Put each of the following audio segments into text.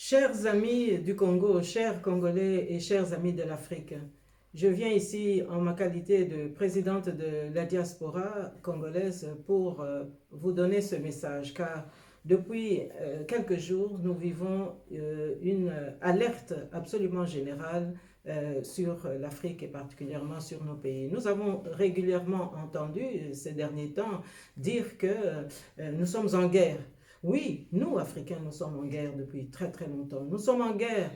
Chers amis du Congo, chers Congolais et chers amis de l'Afrique, je viens ici en ma qualité de présidente de la diaspora congolaise pour vous donner ce message, car depuis quelques jours, nous vivons une alerte absolument générale sur l'Afrique et particulièrement sur nos pays. Nous avons régulièrement entendu ces derniers temps dire que nous sommes en guerre. Oui, nous, Africains, nous sommes en guerre depuis très très longtemps. Nous sommes en guerre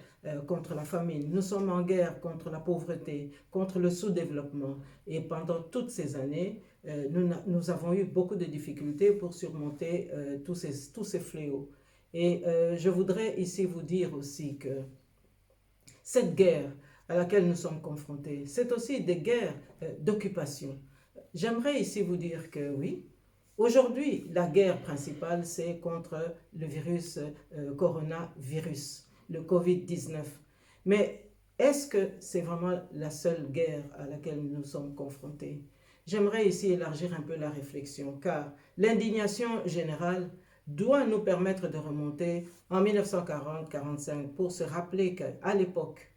contre la famine, nous sommes en guerre contre la pauvreté, contre le sous-développement. Et pendant toutes ces années, nous avons eu beaucoup de difficultés pour surmonter tous ces fléaux. Et je voudrais ici vous dire aussi que cette guerre à laquelle nous sommes confrontés, c'est aussi des guerres d'occupation. J'aimerais ici vous dire que oui, aujourd'hui, la guerre principale, c'est contre le virus coronavirus, le Covid-19. Mais est-ce que c'est vraiment la seule guerre à laquelle nous sommes confrontés? J'aimerais ici élargir un peu la réflexion, car l'indignation générale doit nous permettre de remonter en 1940-45 pour se rappeler qu'à l'époque,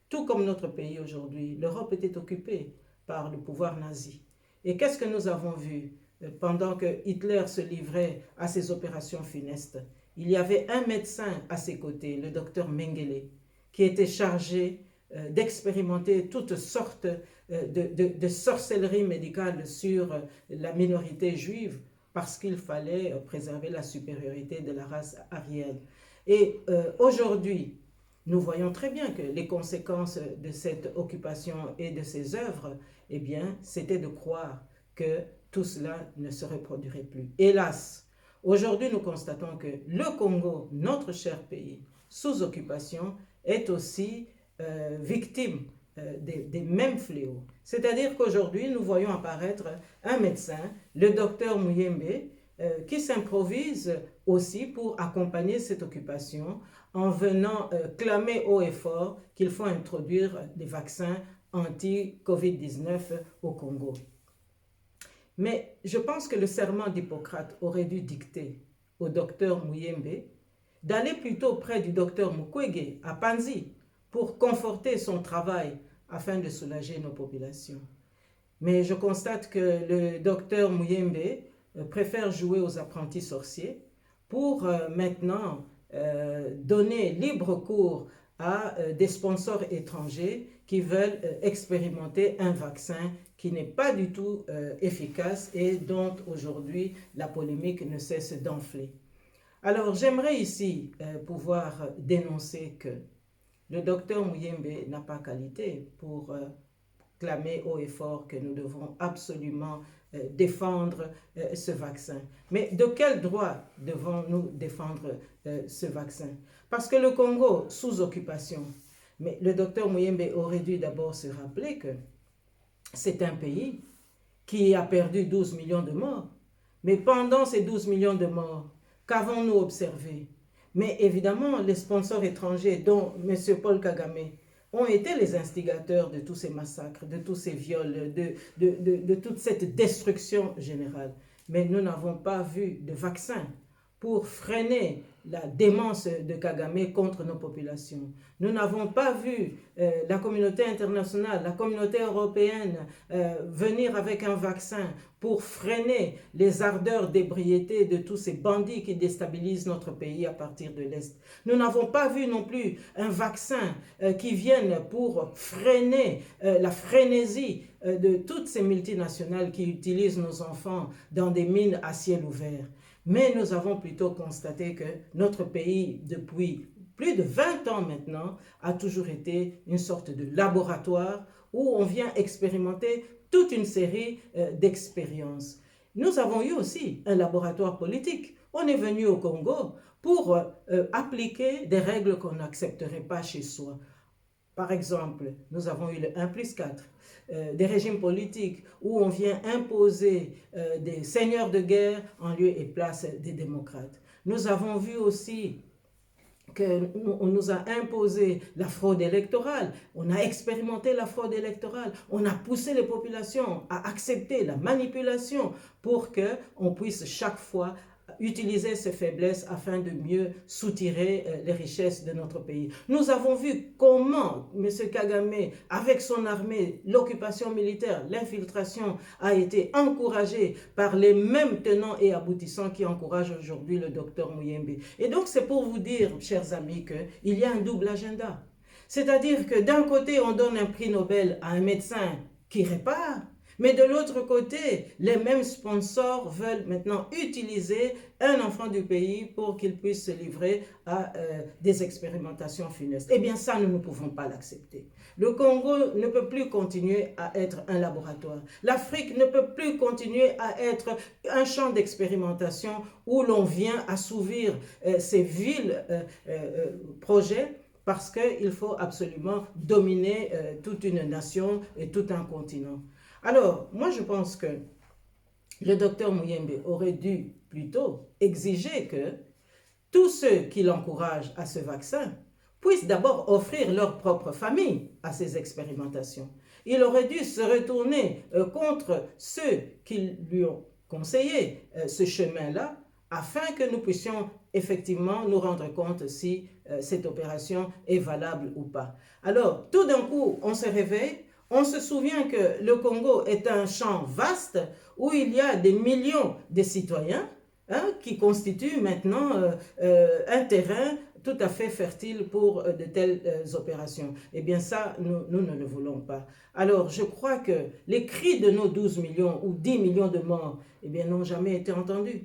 tout comme notre pays aujourd'hui, l'Europe était occupée par le pouvoir nazi. Et qu'est-ce que nous avons vu pendant que Hitler se livrait à ses opérations funestes? Il y avait un médecin à ses côtés, le docteur Mengele, qui était chargé d'expérimenter toutes sortes de sorcellerie médicale sur la minorité juive parce qu'il fallait préserver la supériorité de la race aryenne. Et aujourd'hui, nous voyons très bien que les conséquences de cette occupation et de ces œuvres, eh bien, c'était de croire que tout cela ne se reproduirait plus. Hélas, aujourd'hui, nous constatons que le Congo, notre cher pays, sous occupation, est aussi victime des mêmes fléaux. C'est-à-dire qu'aujourd'hui, nous voyons apparaître un médecin, le docteur Muyembe, qui s'improvise aussi pour accompagner cette occupation en venant clamer haut et fort qu'il faut introduire des vaccins anti-Covid-19 au Congo. Mais je pense que le serment d'Hippocrate aurait dû dicter au docteur Muyembe d'aller plutôt près du docteur Mukwege à Panzi pour conforter son travail afin de soulager nos populations. Mais je constate que le docteur Muyembe préfère jouer aux apprentis sorciers pour maintenant donner libre cours à des sponsors étrangers qui veulent expérimenter un vaccin qui n'est pas du tout efficace et dont aujourd'hui la polémique ne cesse d'enfler. Alors j'aimerais ici pouvoir dénoncer que le docteur Muyembe n'a pas qualité pour clamer haut et fort que nous devons absolument défendre ce vaccin. Mais de quel droit devons-nous défendre ce vaccin? Parce que le Congo, sous occupation, mais le docteur Muyembe aurait dû d'abord se rappeler que c'est un pays qui a perdu 12 millions de morts. Mais pendant ces 12 millions de morts, qu'avons-nous observé? Mais évidemment, les sponsors étrangers, dont M. Paul Kagame, ont été les instigateurs de tous ces massacres, de tous ces viols, de toute cette destruction générale. Mais nous n'avons pas vu de vaccin pour freiner la démence de Kagame contre nos populations. Nous n'avons pas vu la communauté internationale, la communauté européenne venir avec un vaccin pour freiner les ardeurs d'ébriété de tous ces bandits qui déstabilisent notre pays à partir de l'Est. Nous n'avons pas vu non plus un vaccin qui vienne pour freiner la frénésie de toutes ces multinationales qui utilisent nos enfants dans des mines à ciel ouvert. Mais nous avons plutôt constaté que notre pays, depuis plus de 20 ans maintenant, a toujours été une sorte de laboratoire où on vient expérimenter toute une série d'expériences. Nous avons eu aussi un laboratoire politique. On est venu au Congo pour appliquer des règles qu'on n'accepterait pas chez soi. Par exemple, nous avons eu le 1+4, des régimes politiques où on vient imposer des seigneurs de guerre en lieu et place des démocrates. Nous avons vu aussi qu'on nous a imposé la fraude électorale, on a expérimenté la fraude électorale, on a poussé les populations à accepter la manipulation pour qu'on puisse chaque fois utiliser ces faiblesses afin de mieux soutirer les richesses de notre pays. Nous avons vu comment M. Kagame, avec son armée, l'occupation militaire, l'infiltration a été encouragée par les mêmes tenants et aboutissants qui encouragent aujourd'hui le docteur Muyembe. Et donc c'est pour vous dire, chers amis, qu'il y a un double agenda. C'est-à-dire que d'un côté, on donne un prix Nobel à un médecin qui répare, mais de l'autre côté, les mêmes sponsors veulent maintenant utiliser un enfant du pays pour qu'il puisse se livrer à des expérimentations funestes. Eh bien ça, nous ne pouvons pas l'accepter. Le Congo ne peut plus continuer à être un laboratoire. L'Afrique ne peut plus continuer à être un champ d'expérimentation où l'on vient assouvir ces vils projets, parce qu'il faut absolument dominer toute une nation et tout un continent. Alors, moi je pense que le docteur Muyembe aurait dû plutôt exiger que tous ceux qui l'encouragent à ce vaccin puissent d'abord offrir leur propre famille à ces expérimentations. Il aurait dû se retourner contre ceux qui lui ont conseillé ce chemin-là, afin que nous puissions effectivement nous rendre compte si cette opération est valable ou pas. Alors, tout d'un coup, on se réveille. On se souvient que le Congo est un champ vaste où il y a des millions de citoyens qui constituent maintenant un terrain tout à fait fertile pour de telles opérations. Eh bien ça, nous ne le voulons pas. Alors je crois que les cris de nos 12 millions ou 10 millions de morts, eh bien, n'ont jamais été entendus.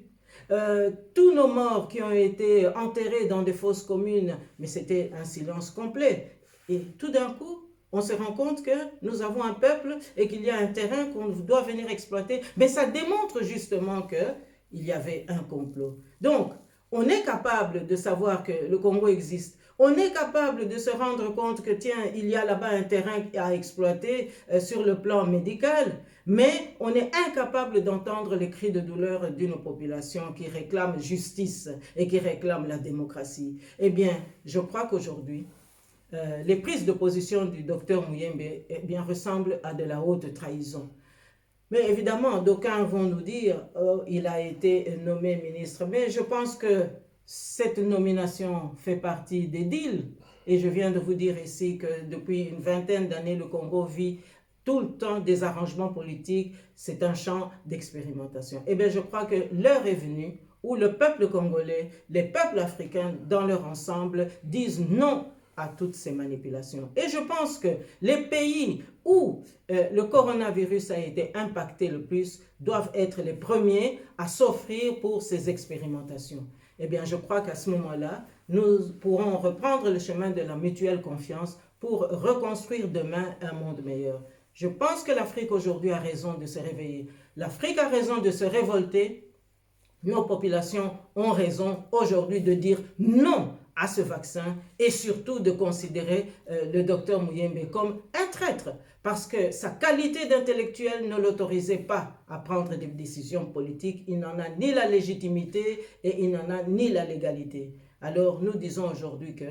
Tous nos morts qui ont été enterrés dans des fosses communes, mais c'était un silence complet. Et tout d'un coup, on se rend compte que nous avons un peuple et qu'il y a un terrain qu'on doit venir exploiter. Mais ça démontre justement qu'il y avait un complot. Donc, on est capable de savoir que le Congo existe. On est capable de se rendre compte que, tiens, il y a là-bas un terrain à exploiter sur le plan médical. Mais on est incapable d'entendre les cris de douleur d'une population qui réclame justice et qui réclame la démocratie. Eh bien, je crois qu'aujourd'hui, les prises de position du docteur Muyembe ressemblent à de la haute trahison. Mais évidemment, d'aucuns vont nous dire oh, il a été nommé ministre. Mais je pense que cette nomination fait partie des deals. Et je viens de vous dire ici que depuis une vingtaine d'années, le Congo vit tout le temps des arrangements politiques. C'est un champ d'expérimentation. Eh bien, je crois que l'heure est venue où le peuple congolais, les peuples africains dans leur ensemble disent non à toutes ces manipulations. Et je pense que les pays où le coronavirus a été impacté le plus doivent être les premiers à s'offrir pour ces expérimentations. Eh bien, je crois qu'à ce moment-là, nous pourrons reprendre le chemin de la mutuelle confiance pour reconstruire demain un monde meilleur. Je pense que l'Afrique aujourd'hui a raison de se réveiller. L'Afrique a raison de se révolter. Nos populations ont raison aujourd'hui de dire non à ce vaccin et surtout de considérer le docteur Muyembe comme un traître parce que sa qualité d'intellectuel ne l'autorisait pas à prendre des décisions politiques. Il n'en a ni la légitimité et il n'en a ni la légalité. Alors nous disons aujourd'hui que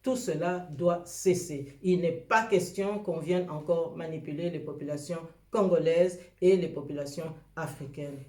tout cela doit cesser. Il n'est pas question qu'on vienne encore manipuler les populations congolaises et les populations africaines.